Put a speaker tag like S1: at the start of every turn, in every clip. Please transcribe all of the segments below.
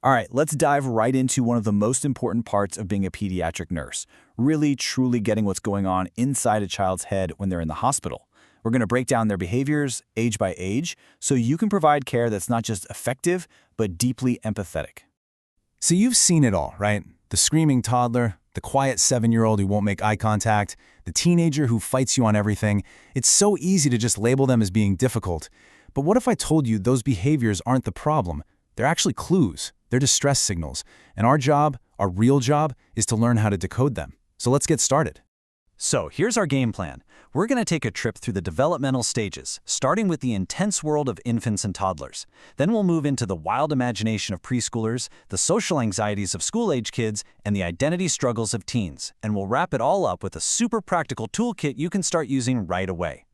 S1: All right, let's dive right into one of the most important parts of being a pediatric nurse, really truly getting what's going on inside a child's head when they're in the hospital. We're going to break down their behaviors age by age so you can provide care that's not just effective, but deeply empathetic.
S2: So you've seen it all, right? The screaming toddler, the quiet 7-year-old who won't make eye contact, the teenager who fights you on everything. It's so easy to just label them as being difficult. But what if I told you those behaviors aren't the problem? They're actually clues. They're distress signals. And our job, our real job, is to learn how to decode them. So let's get started.
S1: So here's our game plan. We're going to take a trip through the developmental stages, starting with the intense world of infants and toddlers. Then we'll move into the wild imagination of preschoolers, the social anxieties of school-age kids, and the identity struggles of teens. And we'll wrap it all up with a super practical toolkit you can start using right away.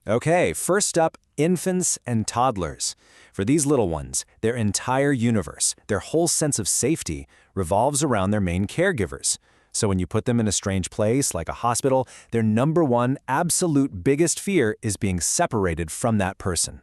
S3: Okay, first up, infants and toddlers. For these little ones, their entire universe, their whole sense of safety, revolves around their main caregivers. So when you put them in a strange place, like a hospital, their number one, absolute biggest fear is being separated from that person.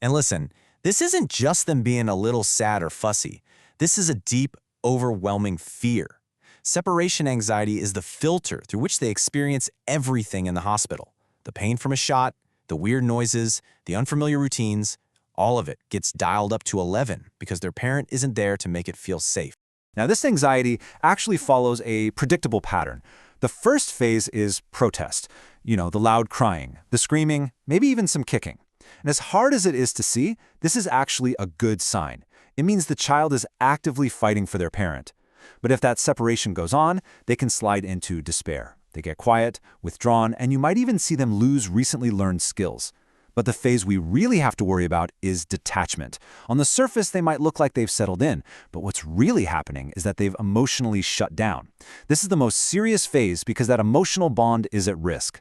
S2: And listen, this isn't just them being a little sad or fussy. This is a deep, overwhelming fear. Separation anxiety is the filter through which they experience everything in the hospital. The pain from a shot, the weird noises, the unfamiliar routines, all of it gets dialed up to 11 because their parent isn't there to make it feel safe.
S3: Now, this anxiety actually follows a predictable pattern. The first phase is protest. The loud crying, the screaming, maybe even some kicking. And as hard as it is to see, this is actually a good sign. It means the child is actively fighting for their parent. But if that separation goes on, they can slide into despair. They get quiet, withdrawn, and you might even see them lose recently learned skills. But the phase we really have to worry about is detachment. On the surface, they might look like they've settled in, but what's really happening is that they've emotionally shut down. This is the most serious phase because that emotional bond is at risk.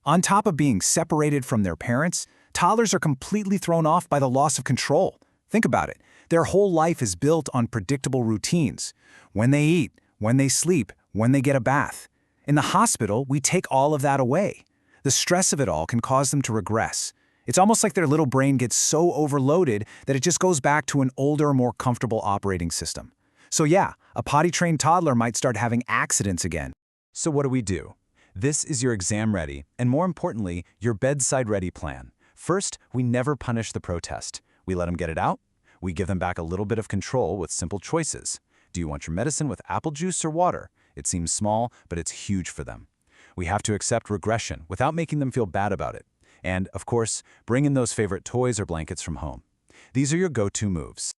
S4: On top of being separated from their parents, toddlers are completely thrown off by the loss of control. Think about it. Their whole life is built on predictable routines. When they eat, when they sleep, when they get a bath. In the hospital, we take all of that away. The stress of it all can cause them to regress. It's almost like their little brain gets so overloaded that it just goes back to an older, more comfortable operating system. So yeah, a potty-trained toddler might start having accidents again.
S1: So what do? This is your exam-ready, and more importantly, your bedside-ready plan. First, we never punish the protest. We let them get it out. We give them back a little bit of control with simple choices. Do you want your medicine with apple juice or water? It seems small, but it's huge for them. We have to accept regression without making them feel bad about it. And, of course, bring in those favorite toys or blankets from home. These are your go-to moves.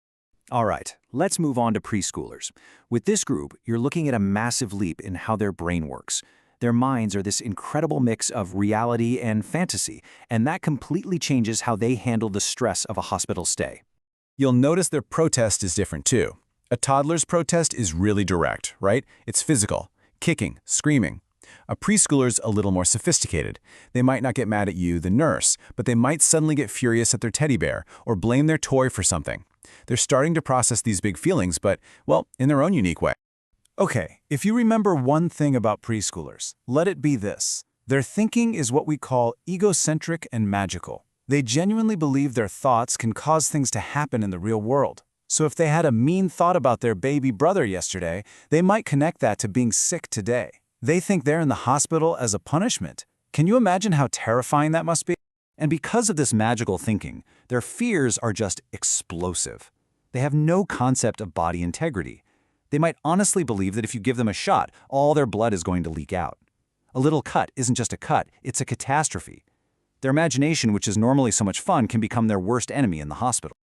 S3: All right, let's move on to preschoolers. With this group, you're looking at a massive leap in how their brain works. Their minds are this incredible mix of reality and fantasy, and that completely changes how they handle the stress of a hospital stay.
S2: You'll notice their protest is different too. A toddler's protest is really direct, right? It's physical, kicking, screaming. A preschooler's a little more sophisticated. They might not get mad at you, the nurse, but they might suddenly get furious at their teddy bear or blame their toy for something. They're starting to process these big feelings, but, well, in their own unique way.
S4: Okay, if you remember one thing about preschoolers, let it be this. Their thinking is what we call egocentric and magical. They genuinely believe their thoughts can cause things to happen in the real world. So if they had a mean thought about their baby brother yesterday, they might connect that to being sick today. They think they're in the hospital as a punishment. Can you imagine how terrifying that must be?
S3: And because of this magical thinking, their fears are just explosive. They have no concept of body integrity. They might honestly believe that if you give them a shot, all their blood is going to leak out. A little cut isn't just a cut, it's a catastrophe. Their imagination, which is normally so much fun, can become their worst enemy in the hospital.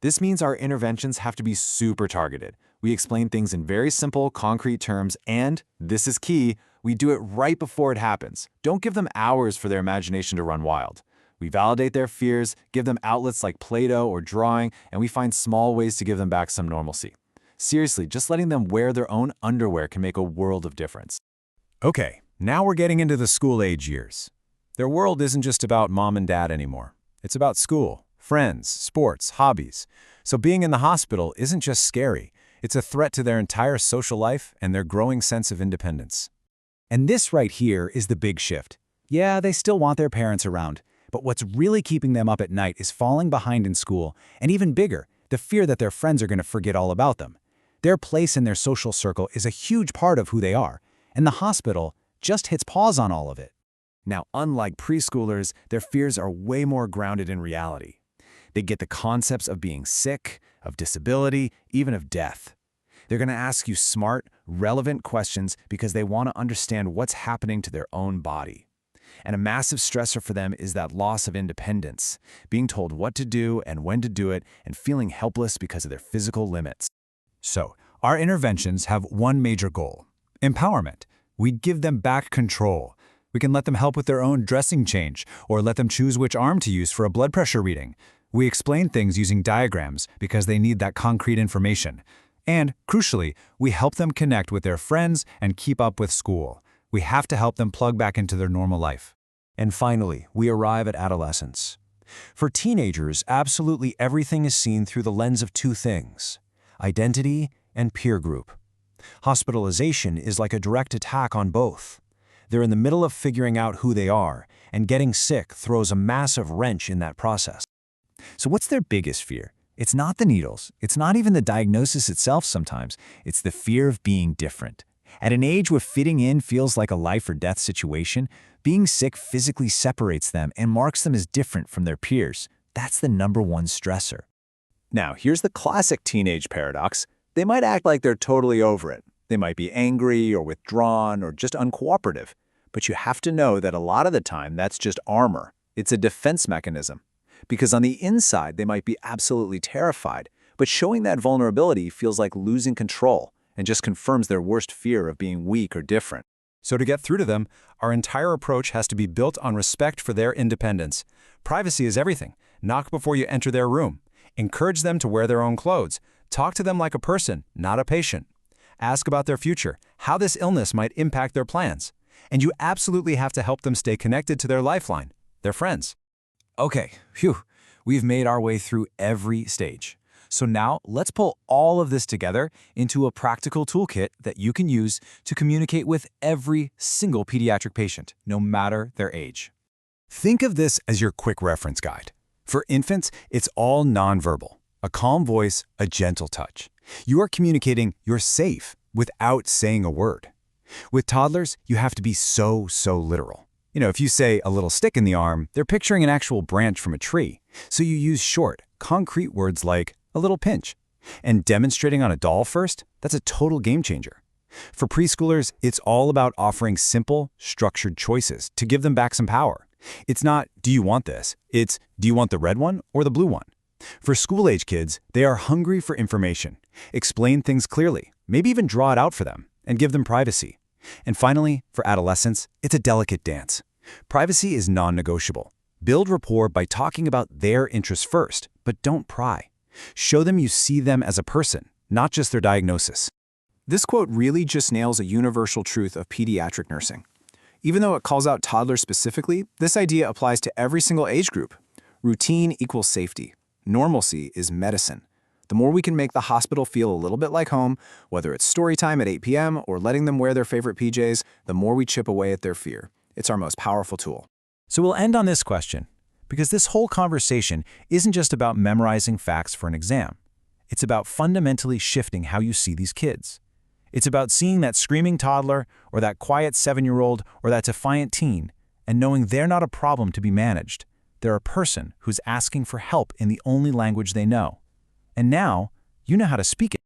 S5: This means our interventions have to be super targeted. We explain things in very simple, concrete terms, and, this is key, we do it right before it happens. Don't give them hours for their imagination to run wild. We validate their fears, give them outlets like Play-Doh or drawing, and we find small ways to give them back some normalcy. Seriously, just letting them wear their own underwear can make a world of difference.
S2: Okay, now we're getting into the school-age years. Their world isn't just about mom and dad anymore. It's about school, friends, sports, hobbies. So being in the hospital isn't just scary. It's a threat to their entire social life and their growing sense of independence.
S4: And this right here is the big shift. Yeah, they still want their parents around, but what's really keeping them up at night is falling behind in school, and even bigger, the fear that their friends are going to forget all about them. Their place in their social circle is a huge part of who they are, and the hospital just hits pause on all of it.
S2: Now, unlike preschoolers, their fears are way more grounded in reality. They get the concepts of being sick, of disability, even of death. They're going to ask you smart, relevant questions because they want to understand what's happening to their own body. And a massive stressor for them is that loss of independence, being told what to do and when to do it, and feeling helpless because of their physical limits.
S4: So, our interventions have one major goal: empowerment. We give them back control. We can let them help with their own dressing change, or let them choose which arm to use for a blood pressure reading. We explain things using diagrams because they need that concrete information. And, crucially, we help them connect with their friends and keep up with school. We have to help them plug back into their normal life.
S1: And finally, we arrive at adolescence. For teenagers, absolutely everything is seen through the lens of two things: identity and peer group. Hospitalization is like a direct attack on both. They're in the middle of figuring out who they are, and getting sick throws a massive wrench in that process.
S4: So what's their biggest fear? It's not the needles. It's not even the diagnosis itself sometimes. It's the fear of being different. At an age where fitting in feels like a life or death situation, being sick physically separates them and marks them as different from their peers. That's the #1 stressor.
S3: Now, here's the classic teenage paradox. They might act like they're totally over it. They might be angry or withdrawn or just uncooperative. But you have to know that a lot of the time that's just armor. It's a defense mechanism. Because on the inside, they might be absolutely terrified, but showing that vulnerability feels like losing control and just confirms their worst fear of being weak or different.
S1: So to get through to them, our entire approach has to be built on respect for their independence. Privacy is everything. Knock before you enter their room. Encourage them to wear their own clothes. Talk to them like a person, not a patient. Ask about their future, how this illness might impact their plans. And you absolutely have to help them stay connected to their lifeline, their friends.
S4: Okay, we've made our way through every stage. So now let's pull all of this together into a practical toolkit that you can use to communicate with every single pediatric patient, no matter their age. Think of this as your quick reference guide. For infants, it's all nonverbal. A calm voice, a gentle touch. You are communicating you're safe without saying a word. With toddlers, you have to be so literal. If you say a little stick in the arm, they're picturing an actual branch from a tree. So you use short, concrete words like a little pinch. And demonstrating on a doll first, that's a total game changer. For preschoolers, it's all about offering simple, structured choices to give them back some power. It's not, do you want this? It's, do you want the red one or the blue one? For school-age kids, they are hungry for information. Explain things clearly, maybe even draw it out for them, and give them privacy. And finally, for adolescents, it's a delicate dance. Privacy is non-negotiable. Build rapport by talking about their interests first, but don't pry. Show them you see them as a person, not just their diagnosis.
S3: This quote really just nails a universal truth of pediatric nursing. Even though it calls out toddlers specifically, this idea applies to every single age group. Routine equals safety. Normalcy is medicine. The more we can make the hospital feel a little bit like home, whether it's story time at 8 p.m. or letting them wear their favorite PJs, the more we chip away at their fear. It's our most powerful tool.
S4: So we'll end on this question, because this whole conversation isn't just about memorizing facts for an exam. It's about fundamentally shifting how you see these kids. It's about seeing that screaming toddler, or that quiet 7-year-old, or that defiant teen, and knowing they're not a problem to be managed. They're a person who's asking for help in the only language they know. And now, you know how to speak it.